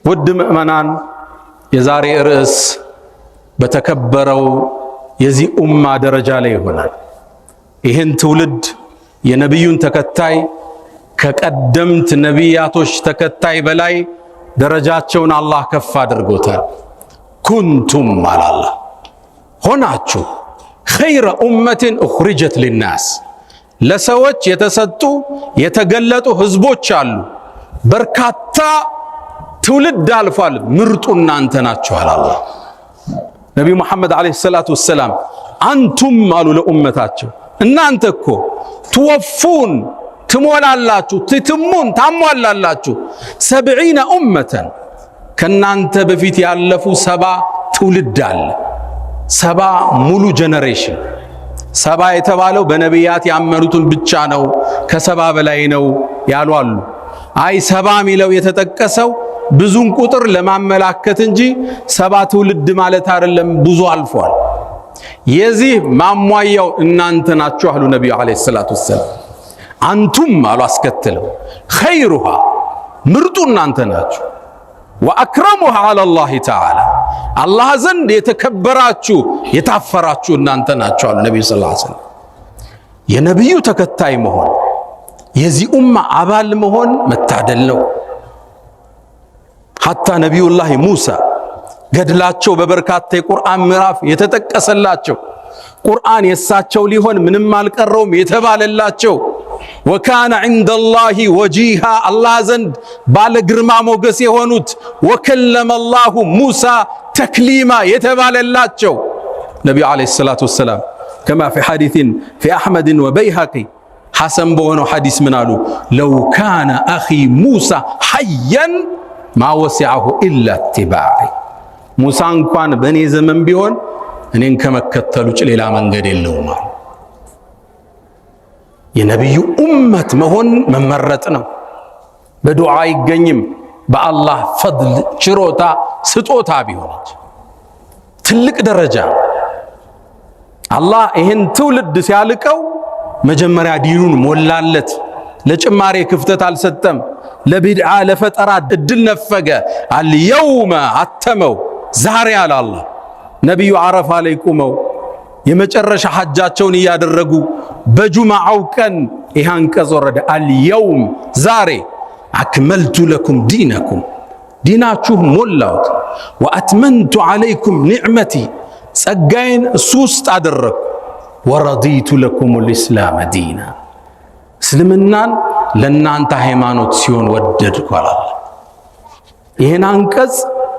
ውድ ምእመናን የዛሬ ርዕስ በተከበረው የዚህ ኡማ ደረጃ ላይ ይሆናል። ይህን ትውልድ የነቢዩን ተከታይ ከቀደምት ነቢያቶች ተከታይ በላይ ደረጃቸውን አላህ ከፍ አድርጎታል። ኩንቱም አላላ ሆናችሁ ኸይረ ኡመትን እኽሪጀት ሊናስ ለሰዎች የተሰጡ የተገለጡ ህዝቦች አሉ። በርካታ ትውልድ አልፏል። ምርጡ እናንተ ናችሁ አላላ። ነቢዩ መሐመድ ዓለይሂ ሰላቱ ወሰላም አንቱም አሉ ለኡመታቸው እናንተ እኮ ትወፉን ትሞላላችሁ፣ ትትሙን ታሟላላችሁ 70 ኡመተን ከናንተ በፊት ያለፉ 70 ትውልድ አለ። 70 ሙሉ ጀነሬሽን። 70 የተባለው በነቢያት ያመኑትን ብቻ ነው፣ ከ70 በላይ ነው ያሉ አሉ። አይ 70 ሚለው የተጠቀሰው ብዙን ቁጥር ለማመላከት እንጂ 70 ትውልድ ማለት አይደለም፣ ብዙ አልፏል። የዚህ ማሟያው እናንተ ናችሁ አሉ ነቢዩ ዓለይሂ ሰላቱ ወሰላም። አንቱም አሉ አስከትለው ኸይሩሃ ምርጡ እናንተ ናችሁ፣ ወአክረሙሃ ዐለላሂ ተዓላ አላህ ዘንድ የተከበራችሁ የታፈራችሁ እናንተ ናችሁ አሉ ነቢዩ ሰለላሁ ዐለይሂ ወሰለም። የነቢዩ ተከታይ መሆን የዚህ ኡማ አባል መሆን መታደል ነው። ሐታ ነቢዩላህ ሙሳ ገድላቸው በበርካታ የቁርአን ምዕራፍ የተጠቀሰላቸው ቁርአን የሳቸው ሊሆን ምንም አልቀረውም የተባለላቸው ወካነ ዐንደላሂ ወጂሃ አላህ ዘንድ ባለ ግርማ ሞገስ የሆኑት ወከለመላሁ ሙሳ ተክሊማ የተባለላቸው ነቢዩ ዓለይሂ ሰላቱ ወሰላም ከማ ፊ ሐዲሲን ፊ አሕመድን ወበይሃቂ ሐሰን በሆነው ሐዲስ ምን አሉ? ለው ካነ አኺ ሙሳ ሐየን ማ ወሲዐሁ ኢላ ኢትባዒ ሙሳ እንኳን በእኔ ዘመን ቢሆን እኔን ከመከተሉ ውጭ ሌላ መንገድ የለውም አሉ። የነቢዩ ኡመት መሆን መመረጥ ነው። በዱዓ አይገኝም፣ በአላህ ፈድል ችሮታ ስጦታ ቢሆነች ትልቅ ደረጃ። አላህ ይህን ትውልድ ሲያልቀው መጀመሪያ ዲኑን ሞላለት፣ ለጭማሬ ክፍተት አልሰጠም። ለቢድዓ ለፈጠራ እድል ነፈገ። አልየውመ አተመው ዛሬ አለ አላህ። ነቢዩ አረፋ ላይ ቁመው የመጨረሻ ሐጃቸውን እያደረጉ በጁምዓው ቀን ይህ አንቀጽ ወረደ። አልየውም ዛሬ አክመልቱ ለኩም ዲነኩም ዲናችሁ ሞላሁት፣ ወአትመንቱ ዓለይኩም ኒዕመቲ ጸጋዬን እሱ ውስጥ አደረግኩ፣ ወረዲቱ ለኩም ልእስላመ ዲና እስልምናን ለእናንተ ሃይማኖት ሲሆን ወደድኩ አለ። ይህን አንቀጽ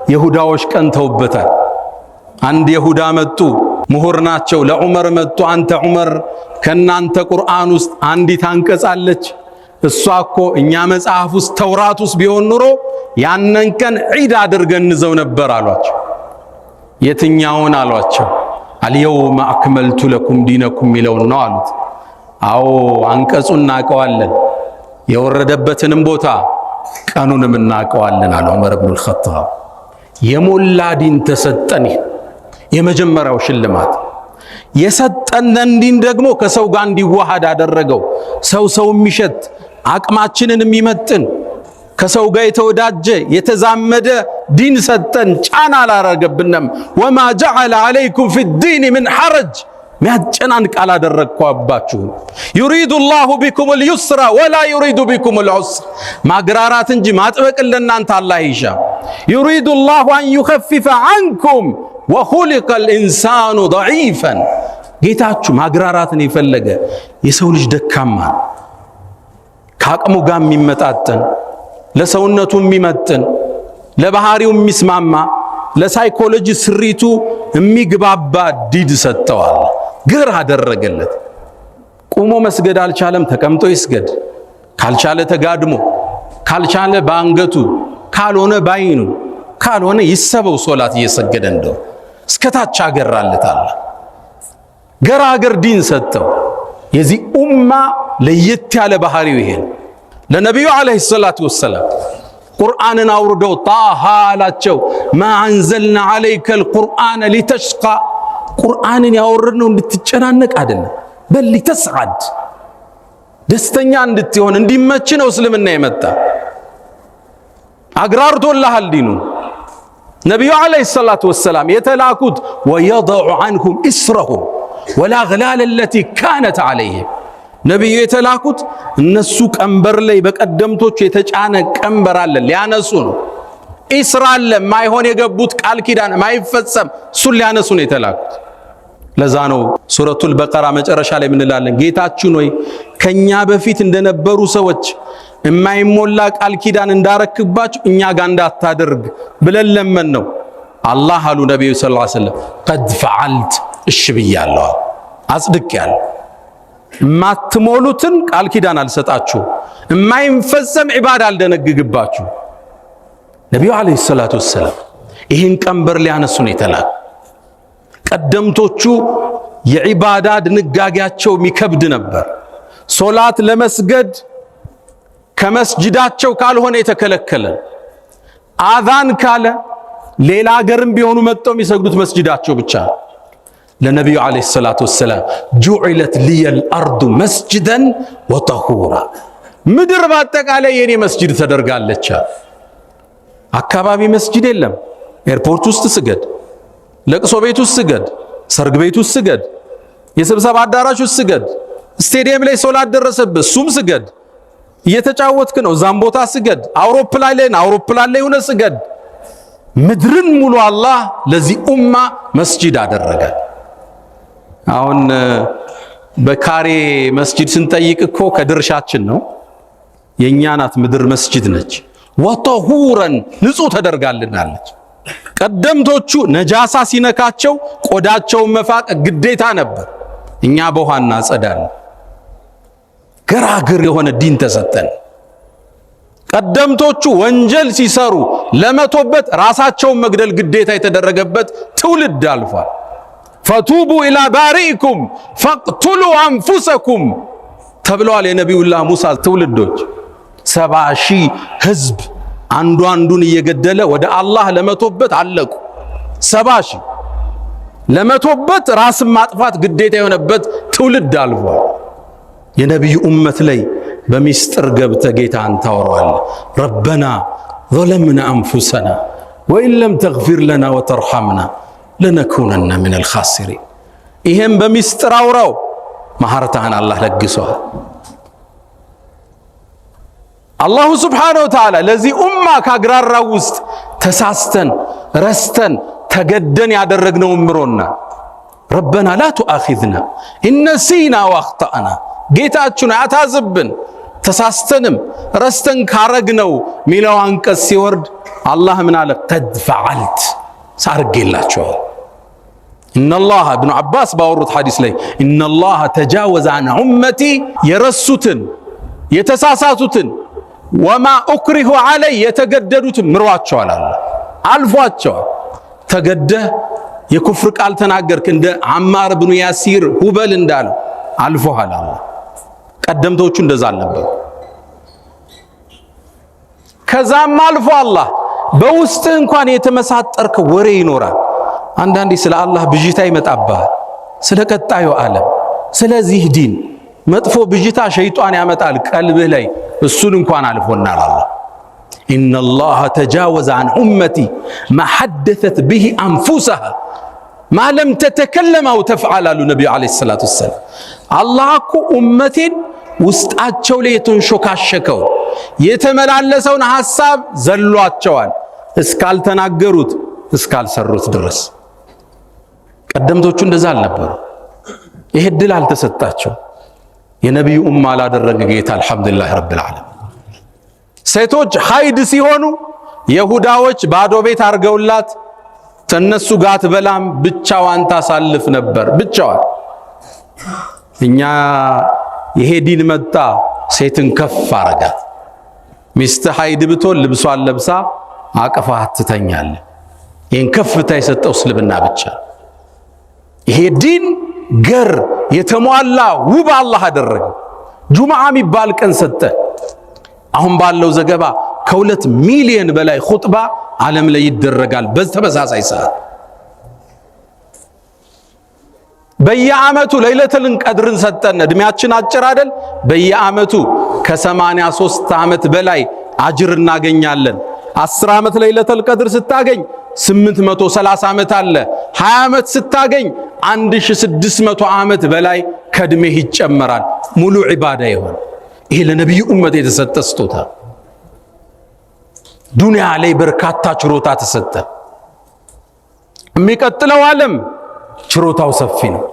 የሁዳዎች ቀንተውበታል። አንድ የሁዳ መጡ፣ ምሁር ናቸው። ለዑመር መጡ። አንተ ዑመር ከናንተ ቁርአን ውስጥ አንዲት አንቀጽ አለች፣ እሷ እኮ እኛ መጽሐፍ ውስጥ ተውራት ውስጥ ቢሆን ኑሮ ያንን ቀን ዒድ አድርገን እንዘው ነበር አሏቸው። የትኛውን አሏቸው? አልየውመ አክመልቱ ለኩም ዲነኩም ሚለውን ነው አሉት። አዎ አንቀጹን እናቀዋለን፣ የወረደበትንም ቦታ ቀኑንም እናቀዋለን አለ ዑመር ኢብኑ አልኸጣብ። የሞላ ዲን ተሰጠን። የመጀመሪያው ሽልማት የሰጠነን ዲን ደግሞ ከሰው ጋር እንዲዋሃድ አደረገው። ሰው የሚሸት አቅማችንን የሚመጥን ከሰው ጋር የተወዳጀ የተዛመደ ዲን ሰጠን። ጫና አላረገብንም። ወማ ጀዐለ ዐለይኩም ፊዲን ምን ሐረጅ ሚያጨናንቅ አላደረግኳባችሁ። ዩሪዱ ላሁ ቢኩም ልዩስራ ወላ ዩሪዱ ቢኩም ልዑስር ማግራራት እንጂ ማጥበቅን ለእናንተ አላህ ይሻ። ዩሪዱ ላሁ አን ዩኸፊፈ ዐንኩም ወኹሊቀ ልኢንሳኑ ደዒፈን ጌታችሁ ማግራራትን የፈለገ የሰው ልጅ ደካማ ከአቅሙ ጋር የሚመጣጠን ለሰውነቱ የሚመጥን ለባህሪው የሚስማማ ለሳይኮሎጂ ስሪቱ የሚግባባ ዲድ ሰጠዋል። ግር አደረገለት። ቁሞ መስገድ አልቻለም፣ ተቀምጦ ይስገድ። ካልቻለ ተጋድሞ፣ ካልቻለ በአንገቱ፣ ካልሆነ ባይኑ፣ ካልሆነ ይሰበው ሶላት እየሰገደ እንደው እስከታች አገራለታል። ገራገር ዲን ሰጠው። የዚህ ኡማ ለየት ያለ ባህሪው ይሄ። ለነቢዩ ዓለይሂ ሰላቱ ወሰላም ቁርአንን አውርደው ጣሃ አላቸው። ማ አንዘልና ዓለይከ ልቁርአነ ሊተሽቃ ቁርአንን ያወረድነው እንድትጨናነቅ አይደለም፣ በል ሊተስዓድ ደስተኛ እንድትሆን እንዲመች ነው እስልምና የመጣ። አግራርቶልሃል ዲኑን። ነቢዩ ዓለይሂ ሰላቱ ወሰላም የተላኩት ወየضዑ ዐንሁም ኢስረሁም ወልአግላል አለቲ ካነት ዐለይሂም። ነቢዩ የተላኩት እነሱ ቀንበር ላይ በቀደምቶቹ የተጫነ ቀንበር አለ ሊያነሱ ነው። ኢስራ አለ ማይሆን የገቡት ቃል ኪዳን ማይፈጸም እሱን ሊያነሱ ነው የተላኩት። ለዛ ነው ሱረቱል በቀራ መጨረሻ ላይ ምን እንላለን? ጌታችን ሆይ ከኛ በፊት እንደነበሩ ሰዎች የማይሞላ ቃል ኪዳን እንዳረክባችሁ እኛ ጋር እንዳታደርግ ብለን ለመን ነው። አላህ አሉ ነብዩ ሰለላሁ ዐለይሂ ወሰለም ቀድ ፈዐልት እሺ ብያለሁ አጽድቄያለሁ። ማትሞሉትን ቃል ኪዳን አልሰጣችሁ፣ የማይፈጸም ዒባዳ አልደነግግባችሁ። ነብዩ አለይሂ ሰላቱ ወሰለም ይህን ቀንበር ሊያነሱ ነው የተላኩ። ቀደምቶቹ የዒባዳ ድንጋጌያቸው የሚከብድ ነበር። ሶላት ለመስገድ ከመስጂዳቸው ካልሆነ የተከለከለ፣ አዛን ካለ ሌላ ሀገርም ቢሆኑ መጥተው የሚሰግዱት መስጂዳቸው ብቻ። ለነቢዩ ዓለይሂ ሰላቱ ወሰላም ጁዒለት ሊየል አርዱ መስጅደን ወጠሁራ፣ ምድር በአጠቃላይ የኔ መስጂድ ተደርጋለች። አካባቢ መስጂድ የለም። ኤርፖርት ውስጥ ስገድ፣ ለቅሶ ቤት ውስጥ ስገድ፣ ሰርግ ቤት ውስጥ ስገድ፣ የስብሰባ አዳራሽ ውስጥ ስገድ፣ ስቴዲየም ላይ ሶላት ደረሰብህ እሱም ስገድ፣ እየተጫወትክ ነው እዛም ቦታ ስገድ፣ አውሮፕላን ላይ ሆነ ስገድ። ምድርን ሙሉ አላህ ለዚህ ኡማ መስጂድ አደረገ። አሁን በካሬ መስጂድ ስንጠይቅ እኮ ከድርሻችን ነው። የኛ ናት ምድር መስጂድ ነች። ወጠሁረን ንጹህ ተደርጋልናለች። ቀደምቶቹ ነጃሳ ሲነካቸው ቆዳቸውን መፋቅ ግዴታ ነበር። እኛ በውሃ እናጸዳለን። ገራግር የሆነ ዲን ተሰጠን። ቀደምቶቹ ወንጀል ሲሰሩ ለመቶበት ራሳቸውን መግደል ግዴታ የተደረገበት ትውልድ አልፏል። ፈቱቡ ኢላ ባሪኢኩም ፈቅቱሉ አንፉሰኩም ተብለዋል የነቢዩላህ ሙሳ ትውልዶች። 70,000 ህዝብ አንዱ አንዱን እየገደለ ወደ አላህ ለመቶበት አለቁ። 70,000 ለመቶበት ራስን ማጥፋት ግዴታ የሆነበት ትውልድ አልፏል። የነቢዩ ኡመት ላይ በሚስጥር ገብተ ጌታን ታወራዋለህ። ረበና ظለምና አንፉሰና ወኢን ለም ተግፊር ለና ወተርሐምና ለነኩነና ሚነል ኻሲሪን። ይሄም በሚስጥር አውራው መሐረታህን አላህ ለግሷል። አላሁ ስብሓነሁ ወተዓላ ለዚህ ኡማ ካግራራው ውስጥ ተሳስተን ረስተን ተገደን ያደረግነው ምሮና ረበና ላ ቱአኺዝና ኢነሲና ወአኽጠእና፣ ጌታችን አታዝብን ተሳስተንም ረስተን ካረግነው ሚለው አንቀጽ ሲወርድ አላህ ምን አለ? ቀድ ፈዐልት ሳርጌላቸዋል። ኢነላህ ኢብኑ አባስ ባወሩት ሐዲስ ላይ ኢነላህ ተጃወዘ ዐን ኡመቲ፣ የረሱትን የተሳሳቱትን ወማ ኡክሪሁ ዐለይ የተገደዱትን ምሯቸዋል። አልፏቸዋል። ተገደህ የኩፍር ቃል ተናገርክ እንደ አማር ብኑ ያሲር ሁበል እንዳለው አልፎሃል። ቀደምቶቹ እንደዛ አልነበሩ። ከዛም አልፎ አላህ በውስጥህ እንኳን የተመሳጠርከ ወሬ ይኖራል። አንዳንዴ ስለ አላህ ብዥታ ይመጣብሃል፣ ስለ ቀጣዩ ዓለም፣ ስለዚህ ዲን መጥፎ ብዥታ ሸይጣን ያመጣል ቀልብህ ላይ። እሱን እንኳን አልፎናል። አላህ ኢነላህ ተጃወዘ ዐን ኡመቲ ማ ሐደሰት ቢሂ አንፉሰሃ ማ ለም ተተከለም አው ተፍዐል አሉ ነቢዩ ዓለይሂ ሰላቱ ወሰላም። አላህ እኮ ኡመቴን ውስጣቸው ላይ የተንሾካሸከው የተመላለሰውን ሐሳብ ዘሏቸዋል እስካልተናገሩት እስካልሰሩት ድረስ። ቀደምቶቹ እንደዛ አልነበሩ። ይሄ ድል አልተሰጣቸው። የነቢዩ ኡማ ላደረገ ጌታ አልሐምዱሊላህ ረብል ዓለሚን። ሴቶች ሀይድ ሲሆኑ የሁዳዎች ባዶ ቤት አርገውላት ተነሱ ጋር ትበላም ብቻዋን ታሳልፍ ነበር። ብቻዋን እኛ ይሄ ዲን መጣ፣ ሴትን ከፍ አረጋት። ሚስት ሀይድ ብትሆን ልብሷን ለብሳ አቅፋት ትተኛለህ። ይህን ከፍታ የሰጠው እስልምና ብቻ። ይሄ ዲን ገር የተሟላ ውብ አላህ አደረገው። ጁምዓ የሚባል ቀን ሰጠ። አሁን ባለው ዘገባ ከ2 ሚሊዮን በላይ ኹጥባ ዓለም ላይ ይደረጋል በተመሳሳይ ሰዓት። በየዓመቱ ለይለቱል ቀድርን ሰጠን። እድሜያችን አጭር አይደል? በየዓመቱ ከ83 ዓመት በላይ አጅር እናገኛለን። 10 ዓመት ለይለቱል ቀድር ስታገኝ 830 ዓመት አለ። 20 ዓመት ስታገኝ 1600 ዓመት በላይ ከእድሜህ ይጨመራል። ሙሉ ዒባዳ ይሆን። ይሄ ለነብዩ ኡመት የተሰጠ ስጦታ። ዱንያ ላይ በርካታ ችሮታ ተሰጠ። የሚቀጥለው ዓለም ችሮታው ሰፊ ነው።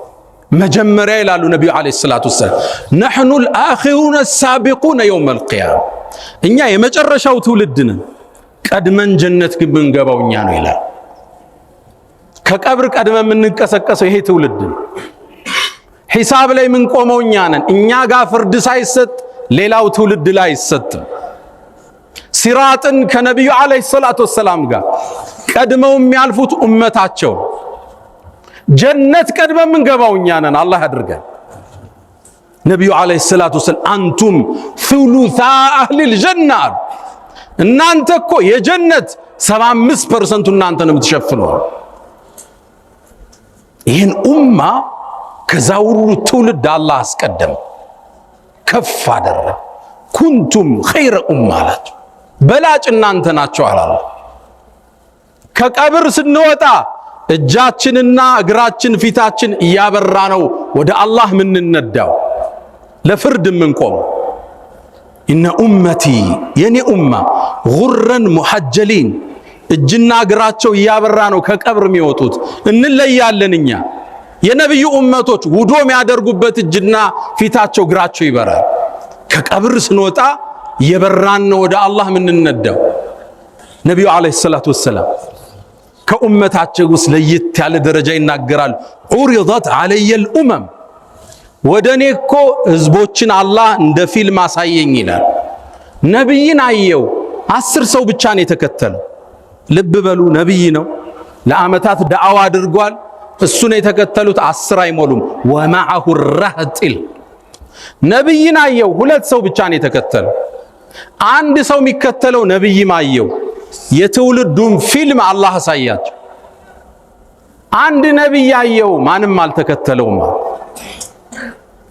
መጀመሪያ ይላሉ ነብዩ አለይሂ ሰላቱ ወሰለም نحن الآخرون السابقون يوم القيامة እኛ የመጨረሻው ትውልድ ነን፣ ቀድመን ጀነት ግን ብንገባው እኛ ነው ይላል። ከቀብር ቀድመን የምንቀሰቀሰው ይሄ ትውልድ ነው። ሒሳብ ላይ ምን ቆመው እኛ ነን። እኛ ጋር ፍርድ ሳይሰጥ ሌላው ትውልድ ላይ አይሰጥም። ሲራጥን ከነብዩ አለይሂ ሰላቱ ወሰለም ጋር ቀድመው የሚያልፉት ኡመታቸው፣ ጀነት ቀድመን የምንገባው እኛ ነን። አላህ ያድርገን። ነብዩ አለይሂ ሰላቱ ወሰለም አንቱም ሱሉሳ አህሊል ጀና፣ እናንተ እኮ የጀነት 75% እናንተ ነው የምትሸፍነው። ይህን ኡማ ከዛ ሁሉ ትውልድ አላህ አስቀደም፣ ከፍ አደረገ። ኩንቱም ኸይረ ኡማ አላቸው፣ በላጭ እናንተ ናቸው አላለ። ከቀብር ስንወጣ እጃችንና እግራችን ፊታችን እያበራ ነው ወደ አላህ ምንነዳው፣ ለፍርድ ምንቆም። ኢነ ኡመቲ የኔ ኡማ ጉረን ሙሐጀሊን፣ እጅና እግራቸው እያበራ ነው ከቀብር የሚወጡት። እንለያለን እኛ የነብዩ ኡመቶች ውዶ የሚያደርጉበት እጅና ፊታቸው እግራቸው ይበራል። ከቀብር ስንወጣ የበራን ነው ወደ አላህ ምንነዳው። ነብዩ አለይሂ ሰላቱ ወሰለም ከኡመታቸው ውስጥ ለየት ያለ ደረጃ ይናገራል። ዑሪضت علي الامم፣ ወደኔ እኮ ህዝቦችን አላህ እንደ ፊልም አሳየኝ ይላል። ነብይን አየው 10 ሰው ብቻ ነው የተከተለው። ልብ በሉ፣ ነብይ ነው፣ ለአመታት ዳዕዋ አድርጓል። እሱን የተከተሉት 10 አይሞሉም። ወማዐሁ الرهط፣ ነብይን አየው 2 ሰው ብቻ ነው የተከተለው። አንድ ሰው የሚከተለው ነብይም አየው። የትውልዱን ፊልም አላህ አሳያቸው። አንድ ነብይ አየው፣ ማንም አልተከተለውም።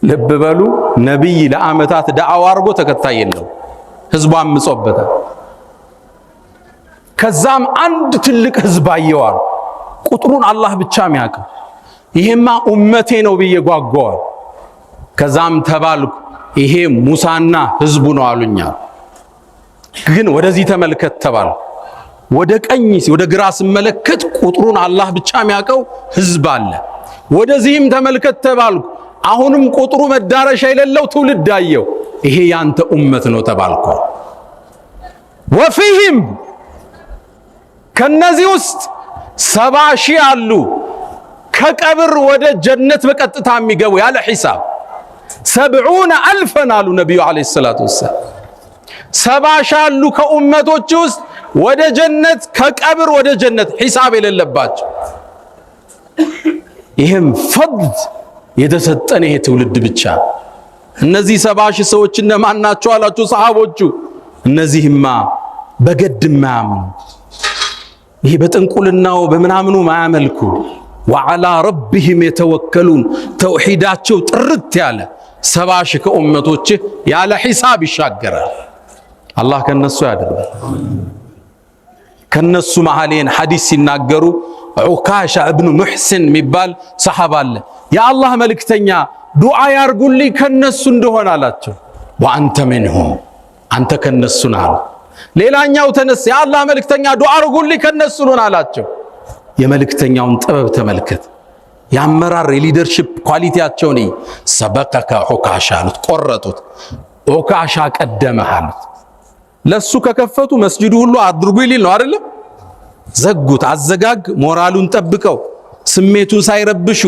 ልብ በሉ፣ ነብይ ለአመታት ዳዕዋ አድርጎ ተከታይ የለው፣ ህዝቡ አምጾበታል። ከዛም አንድ ትልቅ ህዝብ አየዋል፣ ቁጥሩን አላህ ብቻ የሚያውቀው። ይሄማ ኡመቴ ነው ብዬ ጓጓዋል። ከዛም ተባልኩ ይሄ ሙሳና ህዝቡ ነው አሉኛ። ግን ወደዚህ ተመልከት ተባልኩ። ወደ ቀኝ ወደ ግራ ስመለከት ቁጥሩን አላህ ብቻ የሚያውቀው ህዝብ አለ። ወደዚህም ተመልከት ተባልኩ። አሁንም ቁጥሩ መዳረሻ የሌለው ትውልድ አየው። ይሄ ያንተ ኡመት ነው ተባልኩ። ወፊህም ከነዚህ ውስጥ 70 ሺህ አሉ ከቀብር ወደ ጀነት በቀጥታ የሚገቡ ያለ ሒሳብ 70,000 አሉ ነብዩ አለይሂ ሰላቱ ወሰለም። 70 ሺህ አሉ ከኡመቶች ውስጥ ወደ ጀነት፣ ከቀብር ወደ ጀነት ሒሳብ የሌለባቸው። ይሄም ፈድል የተሰጠን ይሄ ትውልድ ብቻ። እነዚህ 70 ሺህ ሰዎች እነማን ናቸው አላችሁ ሰሃቦቹ? እነዚህማ በገድ ማያምኑ፣ ይሄ በጥንቁልናው በምናምኑ ማያመልኩ፣ ወዓላ ረቢሂም የተወከሉን፣ ተውሂዳቸው ጥርት ያለ 70 ሺህ ከኡመቶች ያለ ሒሳብ ይሻገራል። አላህ ከነሱ ያደርጋል። ከነሱ መሐሌን ሐዲስ ሲናገሩ ዑካሻ እብኑ ሙሕሲን የሚባል ሰሃባ አለ። የአላህ መልእክተኛ ዱዓ ያርጉልኝ ከነሱ እንደሆነ አላቸው። ወአንተ ሚንሁም፣ አንተ ከነሱ ነህ አሉ። ሌላኛው ተነስ፣ የአላህ መልእክተኛ ዱዓ አርጉልኝ ከነሱ ነህ አላቸው። የመልእክተኛውን ጥበብ ተመልከት፣ የአመራር የሊደርሺፕ ኳሊቲያቸውን። ሰበቀከ ዑካሻ አሉት፣ ቆረጡት። ዑካሻ ቀደመህ አሉት። ለሱ ከከፈቱ መስጂዱ ሁሉ አድርጉ ይል ነው አይደለም? ዘጉት። አዘጋግ ሞራሉን ጠብቀው ስሜቱን ሳይረብሹ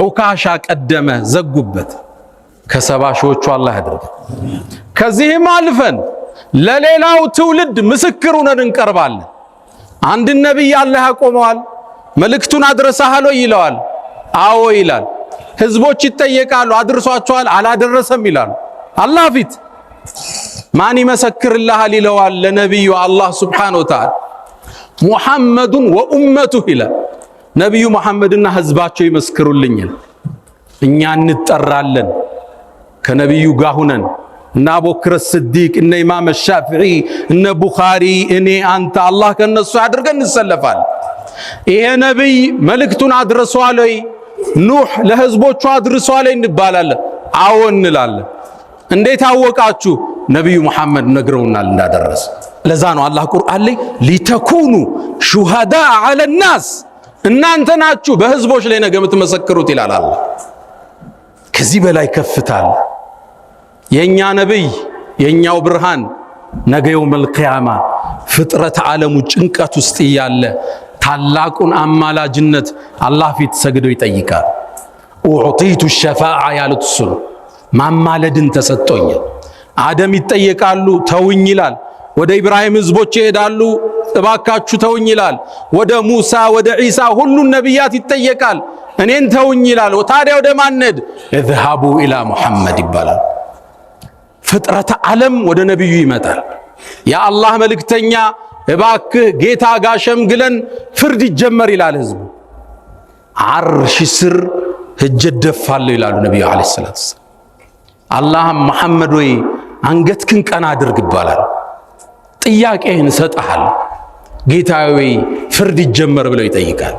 ዑካሻ ቀደመ፣ ዘጉበት። ከ70 ሺዎቹ አላህ ያድርግ። ከዚህም አልፈን ለሌላው ትውልድ ምስክር ሆነን እንቀርባለን። አንድ ነብይ አላህ ያቆመዋል። መልእክቱን አድርሰሃል ይለዋል። አዎ ይላል። ህዝቦች ይጠየቃሉ፣ አድርሷቸዋል? አላደረሰም ይላሉ። አላህ ፊት ማን ይመሰክርልሃል ይለዋል ለነብዩ አላህ ሱብሓነሁ ወተዓላ። ሙሐመዱን ወኡመቱሁ ይላል። ነብዩ መሐመድና ህዝባቸው ይመስክሩልኛል። እኛ እንጠራለን ከነብዩ ጋር ሆነን እነ አቡበክር ሲዲቅ፣ እነ ኢማም ሻፊዒ፣ እነ ቡኻሪ፣ እኔ፣ አንተ፣ አላህ ከነሱ አድርገን እንሰለፋለን። ይሄ ነብይ መልእክቱን አድርሷል ወይ? ኑህ ለህዝቦቹ አድርሷል እንባላለን። አዎ እንላለን። እንዴት አወቃችሁ? ነብዩ መሐመድ ነግረውናል እንዳደረሰ። ለዛ ነው አላህ ቁርአን ላይ ሊተኩኑ ሹሃዳ ዐለ ናስ፣ እናንተ ናችሁ በህዝቦች ላይ ነገ የምትመሰክሩት ይላል አላህ። ከዚህ በላይ ከፍታል። የኛ ነብይ የኛው ብርሃን ነገ የውመል ቂያማ ፍጥረት ዓለሙ ጭንቀት ውስጥ እያለ ታላቁን አማላጅነት አላህ ፊት ሰግዶ ይጠይቃል። ኡዕጢቱ ሸፋዓ ያሉት እሱ ነው። ማማለድን ተሰጥቶኛል። አደም ይጠየቃሉ፣ ተውኝ ይላል። ወደ ኢብራሂም ህዝቦች ይሄዳሉ፣ እባካችሁ ተውኝ ይላል። ወደ ሙሳ ወደ ዒሳ ሁሉን ነቢያት ይጠየቃል፣ እኔን ተውኝ ይላል። ታዲያ ወደ ማንድ? እዝሃቡ ኢላ ሙሐመድ ይባላል። ፍጥረተ ዓለም ወደ ነቢዩ ይመጣል። የአላህ መልእክተኛ እባክህ ጌታ ጋር ሸምግለን ፍርድ ይጀመር ይላል ህዝቡ። ዓርሽ ስር ሄጄ እደፋለሁ ይላሉ ነቢዩ ዓለይሂ ሰላቱ ወሰላም። አላህም መሐመድ ወይ አንገትክን ቀና አድርግ ይባላል። ጥያቄህን እሰጥሃል ጌታዬ ወይ ፍርድ ይጀመር ብለው ይጠይቃል።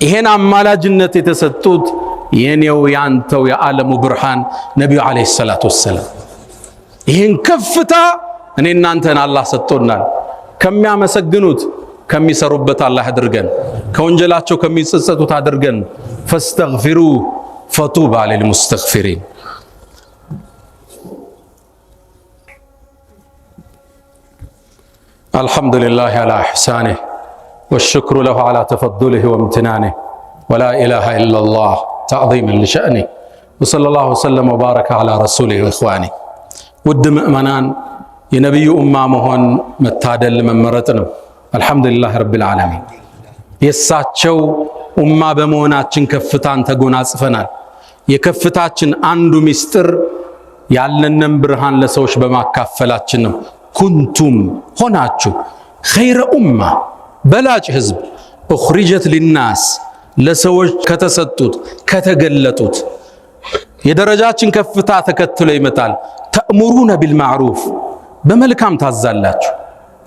ይሄን አማላጅነት የተሰጡት የኔው ያንተው የዓለሙ ብርሃን ነቢዩ ዓለይሂ ሰላቱ ወሰላም። ይሄን ከፍታ እኔ እናንተን አላህ ሰጥቶናል። ከሚያመሰግኑት ከሚሰሩበት አላህ አድርገን፣ ከወንጀላቸው ከሚጸጸቱት አድርገን። ፈስተግፊሩ ፈጡባ ሊልሙስተግፊሪን። አልሐምዱሊላህ ዐላ ኢሕሳኒህ ወሽክሩ ለሁ ዐላ ተፈዱሊህ ወምትናኒህ ወላ ኢላሃ ኢለላህ ተዕዚመን ሊሸእኒህ ወሰለላሁ ወሰለም ወባረከ ዐላ ረሱሊህ ወኢኽዋኒህ። ውድ ምእመናን የነቢዩ ኡማ መሆን መታደል መመረጥ ነው። አልሐምዱሊላህ ረቢል ዓለሚን። የእሳቸው ኡማ በመሆናችን ከፍታን ተጎናጽፈናል። የከፍታችን አንዱ ምስጢር ያለንን ብርሃን ለሰዎች በማካፈላችን ነው። ኩንቱም ሆናችሁ ኸይረ ኡማ በላጭ ህዝብ ኡኽሪጀት ሊናስ ለሰዎች ከተሰጡት ከተገለጡት። የደረጃችን ከፍታ ተከትሎ ይመጣል። ተእሙሩነ ቢልማዕሩፍ በመልካም ታዛላችሁ፣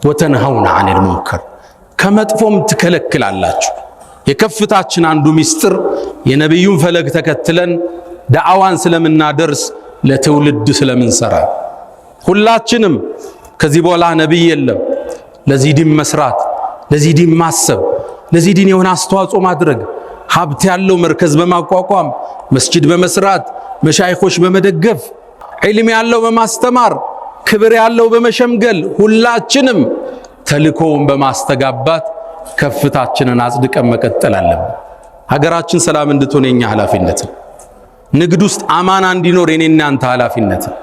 ወተንሃውነ ዐኒል ሙንከር ከመጥፎም ትከለክላላችሁ። የከፍታችን አንዱ ምስጢር የነቢዩን ፈለግ ተከትለን ዳዕዋን ስለምናደርስ ለትውልድ ስለምንሰራ። ሁላችንም ከዚህ በኋላ ነቢይ የለም። ለዚህ ዲን መስራት፣ ለዚህ ዲን ማሰብ፣ ለዚህ ዲን የሆነ አስተዋጽኦ ማድረግ፣ ሀብት ያለው መርከዝ በማቋቋም መስጂድ በመስራት መሻይኾች በመደገፍ ዒልም ያለው በማስተማር ክብር ያለው በመሸምገል ሁላችንም ተልኮውን በማስተጋባት ከፍታችንን አጽድቀን መቀጠል አለብን። ሀገራችን ሰላም እንድትሆን የኛ ኃላፊነት ነው። ንግድ ውስጥ አማና እንዲኖር የኔና አንተ ኃላፊነት ነው።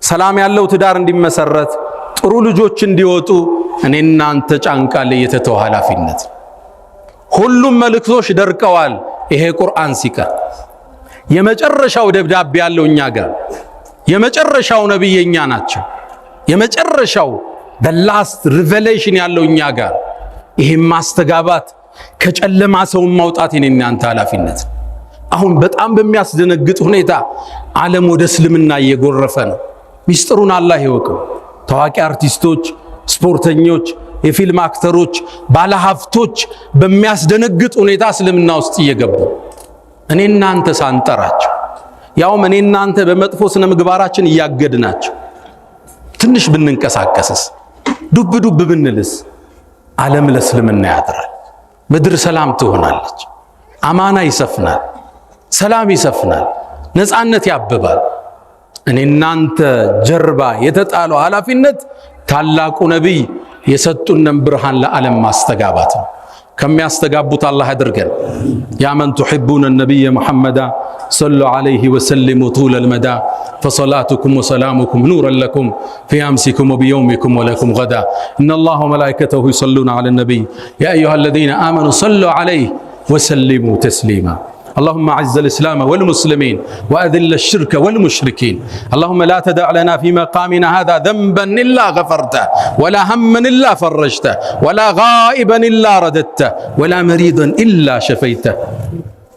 ሰላም ያለው ትዳር እንዲመሰረት፣ ጥሩ ልጆች እንዲወጡ እኔና አንተ ጫንቃ ላይ የተተው ኃላፊነት። ሁሉም መልእክቶች ደርቀዋል። ይሄ ቁርአን ሲቀር የመጨረሻው ደብዳቤ ያለው እኛ ጋር፣ የመጨረሻው ነብይ እኛ ናቸው። የመጨረሻው the last revelation ያለው እኛ ጋር። ይሄን ማስተጋባት ከጨለማ ሰው ማውጣት የኔና አንተ ኃላፊነት። አሁን በጣም በሚያስደነግጥ ሁኔታ ዓለም ወደ እስልምና እየጎረፈ ነው። ሚስጥሩን አላህ ይወቀው። ታዋቂ አርቲስቶች፣ ስፖርተኞች፣ የፊልም አክተሮች፣ ባለሀብቶች በሚያስደነግጥ ሁኔታ እስልምና ውስጥ እየገቡ እኔና አንተ ሳንጠራቸው፣ ያውም እኔና አንተ በመጥፎ ስነ ምግባራችን እያገድናቸው ትንሽ ብንንቀሳቀስስ፣ ዱብ ዱብ ብንልስ ዓለም ለእስልምና ያድራል። ምድር ሰላም ትሆናለች። አማና ይሰፍናል፣ ሰላም ይሰፍናል፣ ነፃነት ያብባል። እኔና አንተ ጀርባ የተጣለው ኃላፊነት ታላቁ ነቢይ የሰጡንን ብርሃን ለዓለም ማስተጋባት ነው። ከሚያስተጋቡት አላህ አድርገን። ያ መን ቱሒቡነ ነቢየ ሙሐመዳ ሰሉ ዐለይሂ ወሰሊሙ ጡለል መዳ ፈሰላቱኩም ወሰላሙኩም ኑረን ለኩም ፊ አምሲኩም ወቢየውሚኩም ወለኩም ገዳ ኢነላሁ ወመላኢከተሁ ዩሰሉነ ዐለ ነቢይ ያ አዩሃ አለዚነ አመኑ ሰሉ ዐለይሂ ወሰሊሙ ተስሊማ اللهم أعز الإسلام والمسلمين وأذل الشرك والمشركين اللهم لا تدع لنا في مقامنا هذا ذنبا إلا غفرته ولا هما إلا فرجته ولا غائبا إلا رددته ولا مريضا إلا شفيته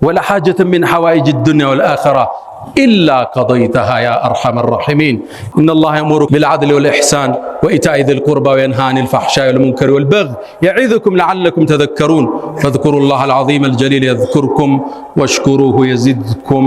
ولا حاجة من حوائج الدنيا والآخرة إلا قضيتها يا أرحم الراحمين. إن الله يأمركم بالعدل والإحسان وإيتاء ذي القربى وينهى عن الفحشاء والمنكر والبغي يعظكم لعلكم تذكرون. فاذكروا الله العظيم الجليل يذكركم واشكروه يزدكم.